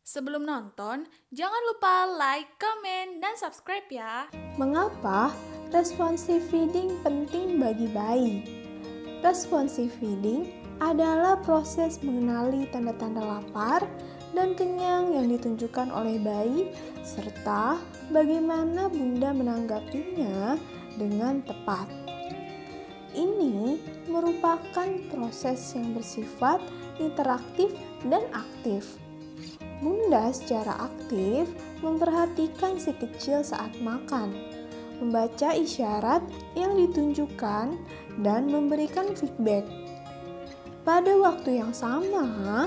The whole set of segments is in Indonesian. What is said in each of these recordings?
Sebelum nonton, jangan lupa like, comment, dan subscribe ya. Mengapa responsive feeding penting bagi bayi? Responsive feeding adalah proses mengenali tanda-tanda lapar dan kenyang yang ditunjukkan oleh bayi, serta bagaimana bunda menanggapinya dengan tepat. Ini merupakan proses yang bersifat interaktif dan aktif. Bunda secara aktif memperhatikan si kecil saat makan, membaca isyarat yang ditunjukkan, dan memberikan feedback. Pada waktu yang sama,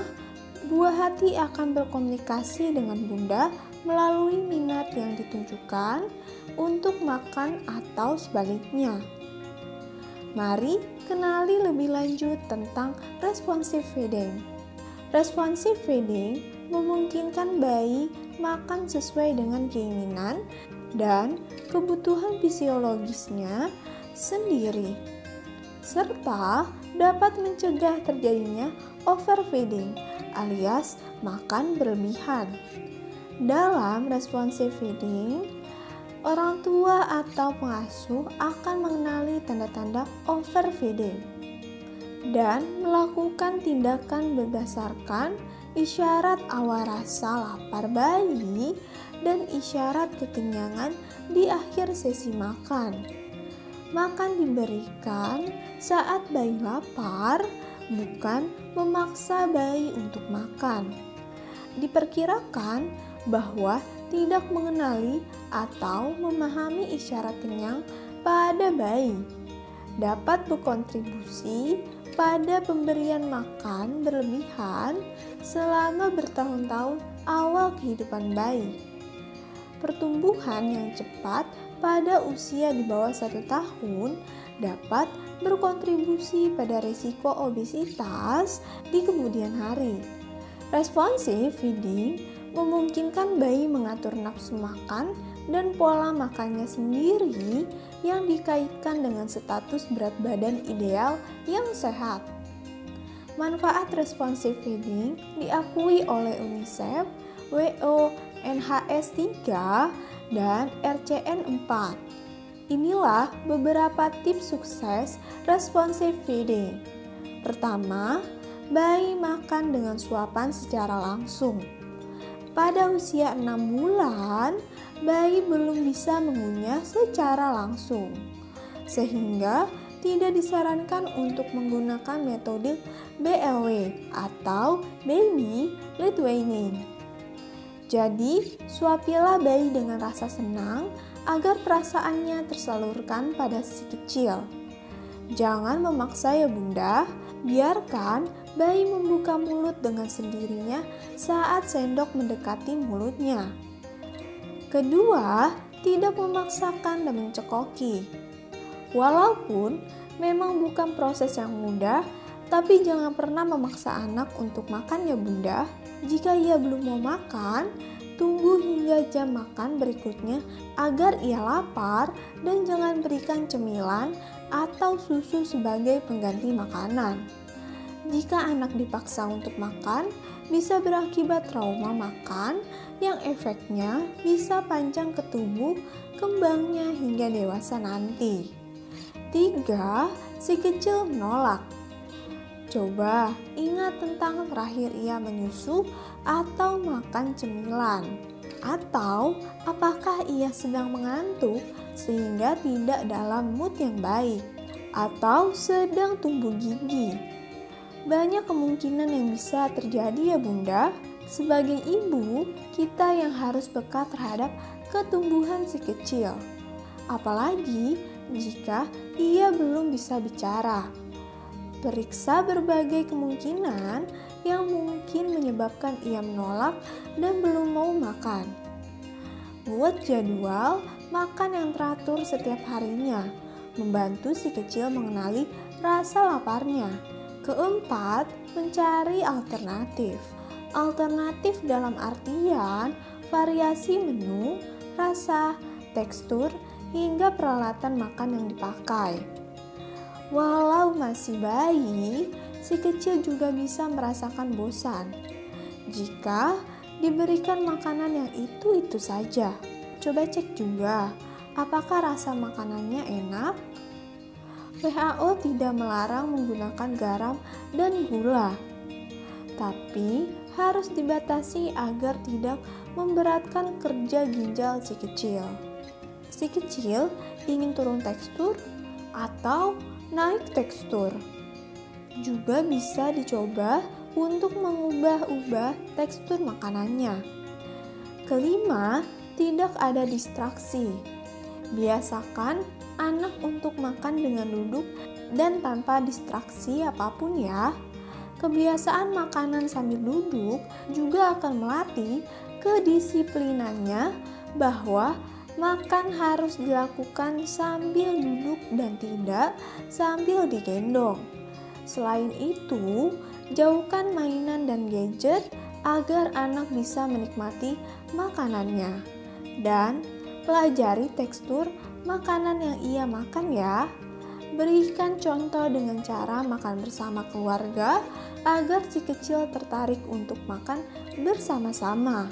buah hati akan berkomunikasi dengan bunda melalui minat yang ditunjukkan untuk makan atau sebaliknya. Mari kenali lebih lanjut tentang responsive feeding. Responsive feeding memungkinkan bayi makan sesuai dengan keinginan dan kebutuhan fisiologisnya sendiri, serta dapat mencegah terjadinya overfeeding alias makan berlebihan. Dalam responsive feeding, orang tua atau pengasuh akan mengenali tanda-tanda overfeeding dan melakukan tindakan berdasarkan isyarat awal rasa lapar bayi dan isyarat kekenyangan di akhir sesi makan. Makan diberikan saat bayi lapar, bukan memaksa bayi untuk makan. Diperkirakan bahwa tidak mengenali atau memahami isyarat kenyang pada bayi dapat berkontribusi pada pemberian makan berlebihan selama bertahun-tahun awal kehidupan bayi. Pertumbuhan yang cepat pada usia di bawah 1 tahun dapat berkontribusi pada risiko obesitas di kemudian hari. Responsive feeding memungkinkan bayi mengatur nafsu makan dan pola makannya sendiri yang dikaitkan dengan status berat badan ideal yang sehat. Manfaat responsive feeding diakui oleh UNICEF, WHO, NHS 3, dan RCN 4. Inilah beberapa tips sukses responsive feeding. Pertama, bayi makan dengan suapan secara langsung. Pada usia 6 bulan, bayi belum bisa mengunyah secara langsung, sehingga tidak disarankan untuk menggunakan metode BLW atau Baby Led Weaning. Jadi, suapilah bayi dengan rasa senang agar perasaannya tersalurkan pada si kecil. Jangan memaksa ya bunda, biarkan bayi membuka mulut dengan sendirinya saat sendok mendekati mulutnya. Kedua, tidak memaksakan dan mencekoki. Walaupun memang bukan proses yang mudah, tapi jangan pernah memaksa anak untuk makan ya bunda. Jika ia belum mau makan, tunggu hingga jam makan berikutnya agar ia lapar dan jangan berikan cemilan atau susu sebagai pengganti makanan. Jika anak dipaksa untuk makan, bisa berakibat trauma makan yang efeknya bisa panjang ke tubuh kembangnya hingga dewasa nanti. 3. Si kecil menolak. Coba ingat tentang terakhir ia menyusu atau makan cemilan. Atau apakah ia sedang mengantuk sehingga tidak dalam mood yang baik, atau sedang tumbuh gigi. Banyak kemungkinan yang bisa terjadi ya bunda. Sebagai ibu, kita yang harus peka terhadap ketumbuhan si kecil. Apalagi jika ia belum bisa bicara. Periksa berbagai kemungkinan yang mungkin menyebabkan ia menolak dan belum mau makan. Buat jadwal makan yang teratur setiap harinya, membantu si kecil mengenali rasa laparnya. Keempat, mencari alternatif. Alternatif dalam artian variasi menu, rasa, tekstur, hingga peralatan makan yang dipakai. Walau masih bayi, si kecil juga bisa merasakan bosan. Jika diberikan makanan yang itu-itu saja. Coba cek juga, apakah rasa makanannya enak? WHO tidak melarang menggunakan garam dan gula, tapi harus dibatasi agar tidak memberatkan kerja ginjal si kecil. Si kecil ingin turun tekstur atau naik tekstur. Juga bisa dicoba untuk mengubah-ubah tekstur makanannya. Kelima, tidak ada distraksi. Biasakan anak untuk makan dengan duduk dan tanpa distraksi apapun ya. Kebiasaan makanan sambil duduk juga akan melatih kedisiplinannya bahwa makan harus dilakukan sambil duduk dan tidak sambil digendong. Selain itu, jauhkan mainan dan gadget agar anak bisa menikmati makanannya. Dan pelajari tekstur makanan yang ia makan ya. Berikan contoh dengan cara makan bersama keluarga agar si kecil tertarik untuk makan bersama-sama.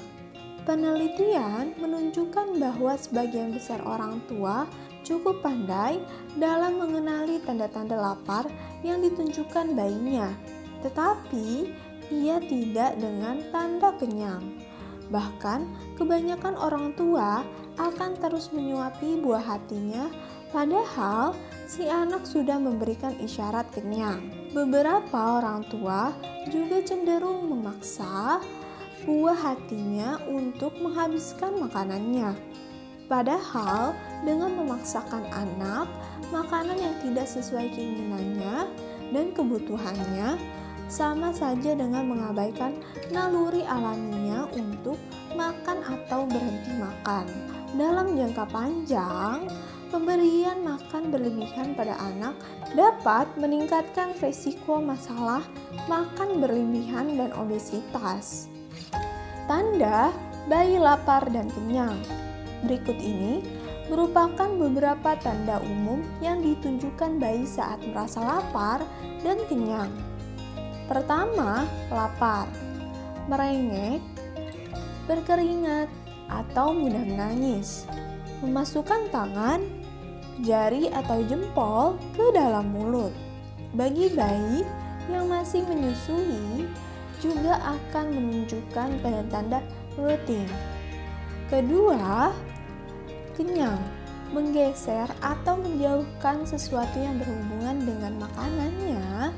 Penelitian menunjukkan bahwa sebagian besar orang tua cukup pandai dalam mengenali tanda-tanda lapar yang ditunjukkan bayinya, tetapi ia tidak dengan tanda kenyang. Bahkan, kebanyakan orang tua akan terus menyuapi buah hatinya, padahal si anak sudah memberikan isyarat kenyang. Beberapa orang tua juga cenderung memaksa buah hatinya untuk menghabiskan makanannya. Padahal dengan memaksakan anak makanan yang tidak sesuai keinginannya dan kebutuhannya sama saja dengan mengabaikan naluri alaminya untuk makan atau berhenti makan. Dalam jangka panjang, pemberian makan berlebihan pada anak dapat meningkatkan risiko masalah makan berlebihan dan obesitas. Tanda bayi lapar dan kenyang. Berikut ini merupakan beberapa tanda umum yang ditunjukkan bayi saat merasa lapar dan kenyang. Pertama, lapar, merengek, berkeringat, atau mudah menangis. Memasukkan tangan, jari atau jempol ke dalam mulut. Bagi bayi yang masih menyusui, juga akan menunjukkan tanda-tanda rutting. Kedua, kenyang, menggeser atau menjauhkan sesuatu yang berhubungan dengan makanannya,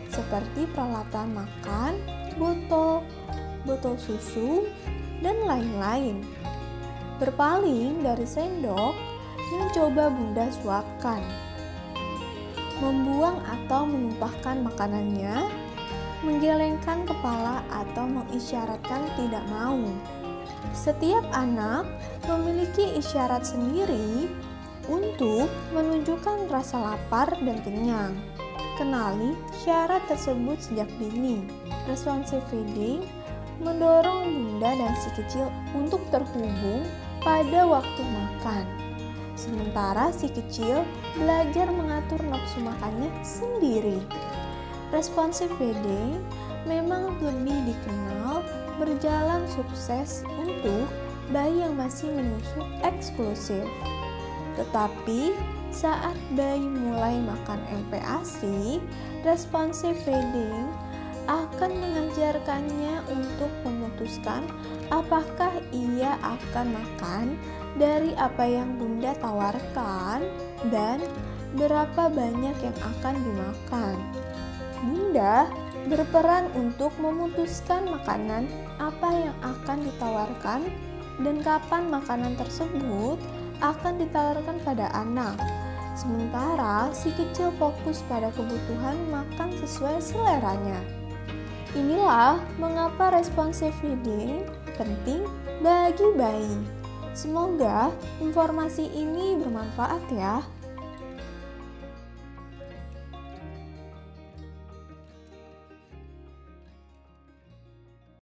seperti peralatan makan, botol susu, dan lain-lain. Berpaling dari sendok yang coba bunda suapkan. Membuang atau menumpahkan makanannya, menggelengkan kepala atau mengisyaratkan tidak mau. Setiap anak memiliki isyarat sendiri untuk menunjukkan rasa lapar dan kenyang. Kenali syarat tersebut sejak dini. Responsive feeding mendorong bunda dan si kecil untuk terhubung pada waktu makan. Sementara si kecil belajar mengatur nafsu makannya sendiri. Responsive feeding memang lebih dikenal berjalan sukses untuk bayi yang masih menyusu eksklusif. Tetapi saat bayi mulai makan MPASI, responsive feeding akan mengajarkannya untuk memutuskan apakah ia akan makan dari apa yang bunda tawarkan dan berapa banyak yang akan dimakan. Bunda berperan untuk memutuskan makanan apa yang akan ditawarkan dan kapan makanan tersebut akan ditawarkan pada anak. Sementara si kecil fokus pada kebutuhan makan sesuai seleranya. Inilah mengapa responsive feeding penting bagi bayi. Semoga informasi ini bermanfaat ya.